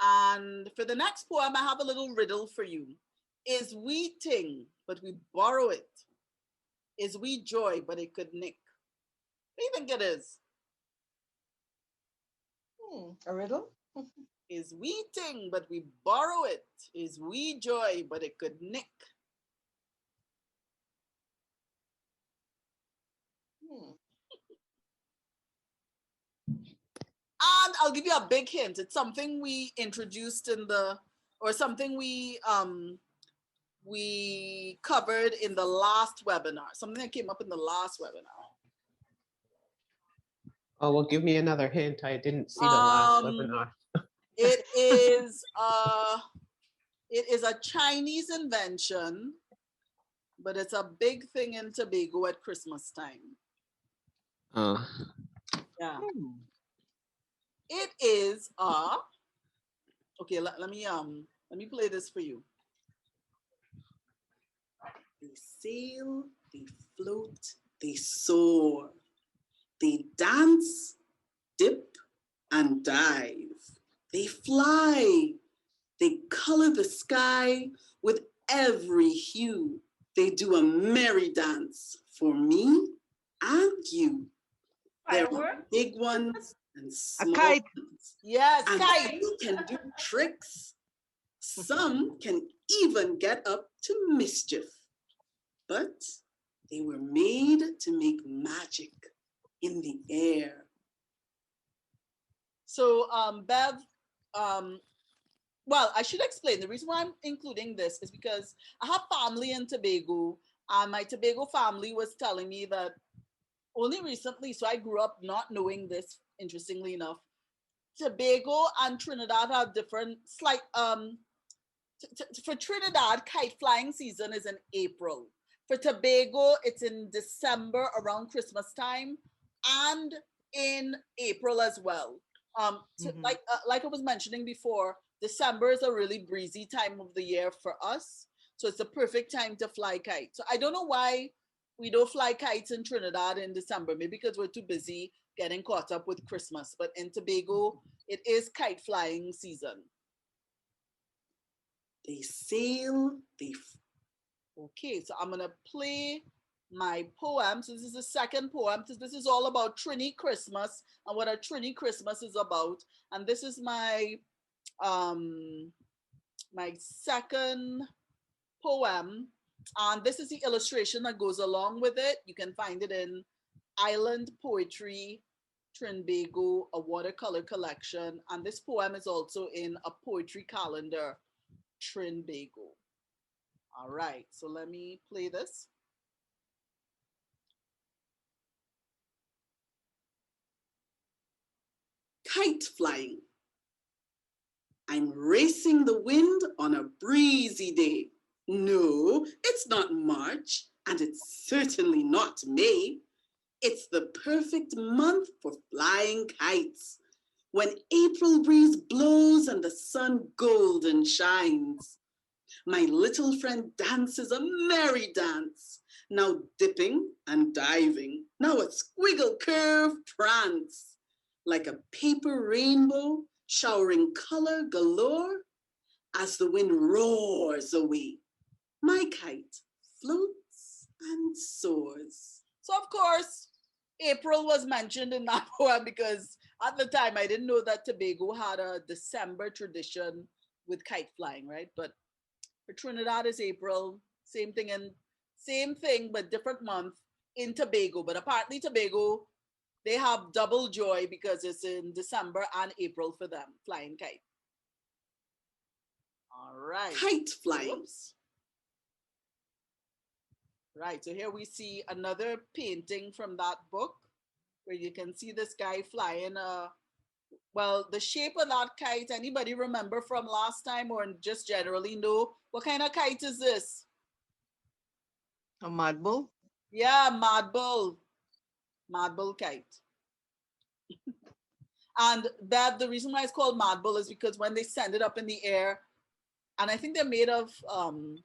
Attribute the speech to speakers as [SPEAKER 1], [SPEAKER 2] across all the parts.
[SPEAKER 1] And for the next poem, I have a little riddle for you. Is we ting, but we borrow it? Is we joy, but it could nick? What do you think it is?
[SPEAKER 2] A riddle?
[SPEAKER 1] Is we ting, but we borrow it? Is we joy, but it could nick? And I'll give you a big hint. It's something we introduced in the, or something we covered in the last webinar. Something that came up in the last webinar.
[SPEAKER 3] Oh, well, give me another hint. I didn't see the last webinar.
[SPEAKER 1] It is a Chinese invention, but it's a big thing in Tobago at Christmas time. Yeah. It is okay, let me play this for you. They sail, they float, they soar. They dance, dip, and dive. They fly. They color the sky with every hue. They do a merry dance for me and you. There are big ones and small ones. Yes, and kite. Some can do tricks. Some can even get up to mischief. But they were made to make magic in the air. So, Bev, well, I should explain. The reason why I'm including this is because I have family in Tobago, and my Tobago family was telling me that only recently, so I grew up not knowing this, interestingly enough, Tobago and Trinidad have different, slight, for Trinidad, kite flying season is in April. For Tobago, it's in December around Christmas time and in April as well. Like I was mentioning before, December is a really breezy time of the year for us. So it's the perfect time to fly kites. So I don't know why we don't fly kites in Trinidad in December. Maybe because we're too busy getting caught up with Christmas. But in Tobago, it is kite flying season. They sail, okay, so I'm gonna play my poem. So this is the second poem. So this is all about Trini Christmas and what a Trini Christmas is about. And this is my my second poem. And this is the illustration that goes along with it. You can find it in Island Poetry Trinbago, a watercolor collection. And this poem is also in a poetry calendar, Trinbago. All right, so let me play this. Kite flying. I'm racing the wind on a breezy day. No, it's not March, and it's certainly not May. It's the perfect month for flying kites. When April breeze blows and the sun golden shines. My little friend dances a merry dance, now dipping and diving, now a squiggle curve prance. Like a paper rainbow, showering color galore, as the wind roars away, my kite floats and soars. So of course, April was mentioned in that poem because at the time I didn't know that Tobago had a December tradition with kite flying, right? But for Trinidad is April, same thing, but different month in Tobago. But apparently Tobago, they have double joy because it's in December and April for them, flying kite. All right. Kite flying. Whoops. Right, so here we see another painting from that book where you can see this guy flying well, the shape of that kite, anybody remember from last time or just generally know? What kind of kite is this?
[SPEAKER 2] A mud bull?
[SPEAKER 1] Yeah, mud bull. Mud bull kite. And that the reason why it's called mud bull is because when they send it up in the air, and I think they're made of some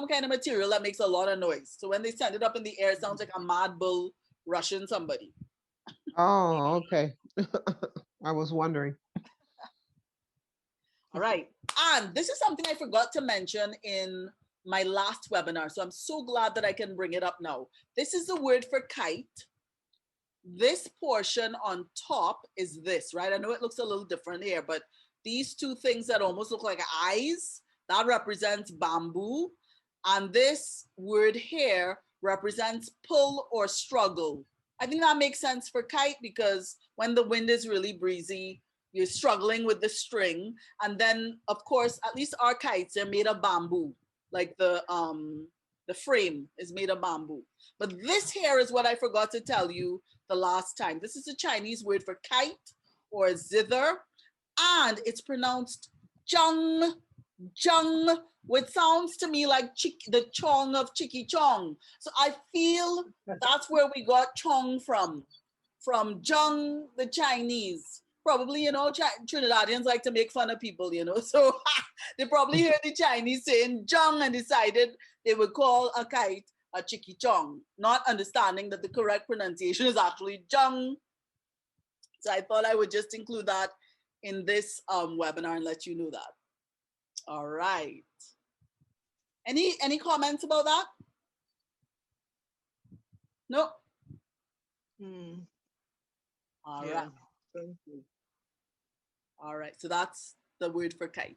[SPEAKER 1] kind of material that makes a lot of noise. So when they send it up in the air, it sounds like a mad bull rushing somebody.
[SPEAKER 3] Oh, okay. I was wondering.
[SPEAKER 4] All right. And this is something I forgot to mention in my last webinar. So I'm so glad that I can bring it up now. This is the word for kite. This portion on top is this, right? I know it looks a little different here, but these two things that almost look like eyes, that represents bamboo. And this word here represents pull or struggle. I think that makes sense for kite because when the wind is really breezy, you're struggling with the string. And then, of course, at least our kites are made of bamboo. Like the frame is made of bamboo. But this here is what I forgot to tell you the last time. This is a Chinese word for kite or zither, and it's pronounced zheng, zheng, which sounds to me like the chong of Chicky Chong. So I feel that's where we got chong from zheng, the Chinese. Probably, Trinidadians like to make fun of people, so they probably heard the Chinese saying zheng and decided they would call a kite a Chicky Chong, not understanding that the correct pronunciation is actually zheng. So I thought I would just include that in this webinar and let you know that. All right. Any comments about that? No? All right.
[SPEAKER 2] Thank you.
[SPEAKER 4] All right. So that's the word for kite.